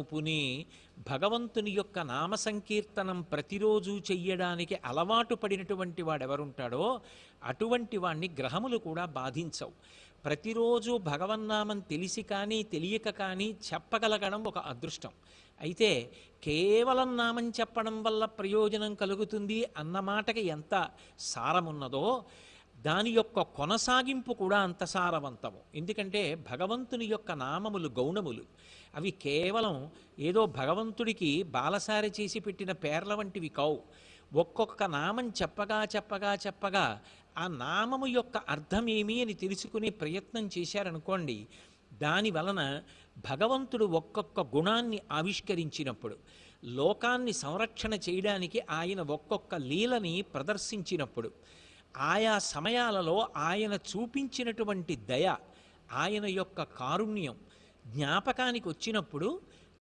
చొప్పునే భగవంతుని యొక్క నామ సంకీర్తనం ప్రతిరోజు చెయ్యడానికి అలవాటు పడినటువంటి వాడెవరుంటాడో అటువంటి వాణ్ణి గ్రహములు కూడా బాధించవు. ప్రతిరోజు భగవన్నామం తెలిసి కానీ తెలియక కానీ చెప్పగలగడం ఒక అదృష్టం. అయితే కేవలం నామం చెప్పడం వల్ల ప్రయోజనం కలుగుతుంది అన్న మాటకి ఎంత సారమున్నదో దాని యొక్క కొనసాగింపు కూడా అంత సారవంతము. ఎందుకంటే భగవంతుని యొక్క నామములు గౌణములు. అవి కేవలం ఏదో భగవంతుడికి బాలసారి చేసి పెట్టిన పేర్ల వంటివి కావు. ఒక్కొక్క నామం చెప్పగా చెప్పగా చెప్పగా ఆ నామము యొక్క అర్థమేమి అని తెలుసుకునే ప్రయత్నం చేశారనుకోండి, దాని వలన భగవంతుడు ఒక్కొక్క గుణాన్ని ఆవిష్కరించినప్పుడు, లోకాన్ని సంరక్షణ చేయడానికి ఆయన ఒక్కొక్క లీలని ప్రదర్శించినప్పుడు, ఆయా సమయాలలో ఆయన చూపించినటువంటి దయ, ఆయన యొక్క కారుణ్యం జ్ఞాపకానికి వచ్చినప్పుడు